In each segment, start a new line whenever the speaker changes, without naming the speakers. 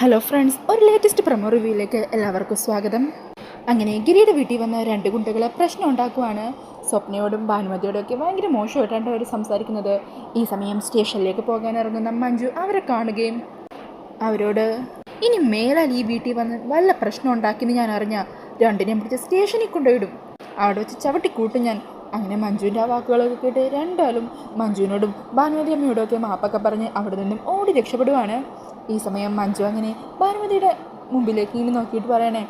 Hello friends, ഒരു latest promo റിവ്യൂയിലേക്ക് എല്ലാവർക്കും സ്വാഗതം. അങ്ങനെ ഗിരിയുടെ വീട്ടിൽ വന്ന രണ്ട് ഗുണ്ടകൾ പ്രശ്നം ഉണ്ടാക്കുവാണ്. സ്വപ്നയോടും ഭാനുമതിയോടും ഒക്കെ ഭയങ്കര മോശമായിട്ടാണ് അവർ സംസാരിക്കുന്നത്. ഈ സമയം സ്റ്റേഷനിലേക്ക് പോകാൻ ഇറങ്ങുന്ന മഞ്ജു അവരെ കാണുകയും അവരോട് ഇനി മേലാൽ ഈ വീട്ടിൽ വന്ന് വല്ല പ്രശ്നം ഉണ്ടാക്കിയെന്ന് ഞാൻ അറിഞ്ഞാൽ രണ്ടിനെയും പിടിച്ച് സ്റ്റേഷനിൽ കൊണ്ടുപോയിടും, അവിടെ വെച്ച് ചവിട്ടിക്കൂട്ടും ഞാൻ. അങ്ങനെ മഞ്ജുവിൻ്റെ ആ വാക്കുകളൊക്കെ കേട്ട് രണ്ടാളും മഞ്ജുവിനോടും ഭാനുമതി അമ്മയോടും ഒക്കെ മാപ്പൊക്കെ പറഞ്ഞ് അവിടെ നിന്നും ഓടി രക്ഷപ്പെടുവാണ്. ഈ സമയം മഞ്ജു അങ്ങനെ ഭാനുമതിയുടെ മുമ്പിലേക്ക് ഇങ്ങനെ നോക്കിയിട്ട് പറയണേ,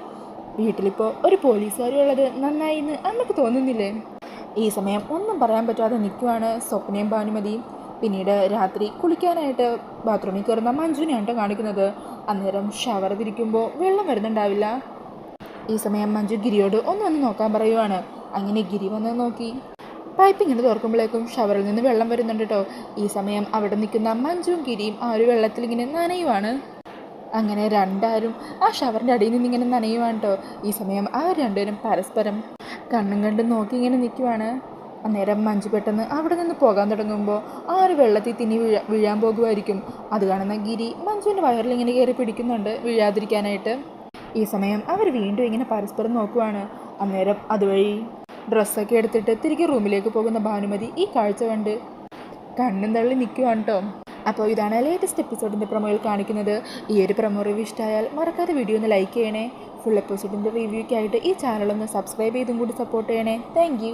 വീട്ടിലിപ്പോൾ ഒരു പോലീസുകാരി ഉള്ളത് നന്നായി എന്ന് അമ്മക്ക് തോന്നുന്നില്ലേ? ഈ സമയം ഒന്നും പറയാൻ പറ്റാതെ നിൽക്കുവാണ് സ്വപ്നയും ഭാനുമതിയും. പിന്നീട് രാത്രി കുളിക്കാനായിട്ട് ബാത്റൂമിൽ കയറുന്ന മഞ്ജുവിനെയാണ് കാണിക്കുന്നത്. അന്നേരം ഷവർ തിരിക്കുമ്പോൾ വെള്ളം വരുന്നുണ്ടാവില്ല. ഈ സമയം മഞ്ജു ഗിരിയോട് ഒന്ന് നോക്കാൻ പറയുവാണ്. അങ്ങനെ ഗിരി വന്ന് നോക്കി പൈപ്പ് ഇങ്ങനെ തുറക്കുമ്പോഴേക്കും ഷവറിൽ നിന്ന് വെള്ളം വരുന്നുണ്ട് കേട്ടോ. ഈ സമയം അവിടെ നിൽക്കുന്ന മഞ്ജുവും ഗിരിയും ആ ഒരു വെള്ളത്തിൽ ഇങ്ങനെ നനയുവാണ്. അങ്ങനെ രണ്ടാരും ആ ഷവറിൻ്റെ അടിയിൽ നിന്ന് ഇങ്ങനെ നനയുവാണ് കേട്ടോ. ഈ സമയം അവർ രണ്ടുപേരും പരസ്പരം കണ്ണും കണ്ടും നോക്കി ഇങ്ങനെ നിൽക്കുവാണ്. അന്നേരം മഞ്ജു പെട്ടെന്ന് അവിടെ നിന്ന് പോകാൻ തുടങ്ങുമ്പോൾ ആ ഒരു വെള്ളത്തിൽ തിന്നി വീഴാൻ പോകുമായിരിക്കും. അത് കാണുന്ന ഗിരി മഞ്ജുവിൻ്റെ വയറിൽ ഇങ്ങനെ കയറി പിടിക്കുന്നുണ്ട് വീഴാതിരിക്കാനായിട്ട്. ഈ സമയം അവർ വീണ്ടും ഇങ്ങനെ പരസ്പരം നോക്കുവാണ്. അന്നേരം അതുവഴി ഡ്രസ്സൊക്കെ എടുത്തിട്ട് തിരികെ റൂമിലേക്ക് പോകുന്ന ഭാനുമതി ഈ കാഴ്ച കണ്ട് കണ്ണും തള്ളി നിൽക്കുവാണ് കേട്ടോ. അപ്പോൾ ഇതാണ് ലേറ്റസ്റ്റ് എപ്പിസോഡിൻ്റെ പ്രൊമോയിൽ കാണിക്കുന്നത്. ഈ ഒരു പ്രൊമോ റിവ്യൂ ഇഷ്ടമായാൽ മറക്കാതെ വീഡിയോ ഒന്ന് ലൈക്ക് ചെയ്യണേ. ഫുൾ എപ്പിസോഡിൻ്റെ റിവ്യൂക്കായിട്ട് ഈ ചാനലൊന്ന് സബ്സ്ക്രൈബ് ചെയ്തും കൂടി സപ്പോർട്ട് ചെയ്യണേ. താങ്ക്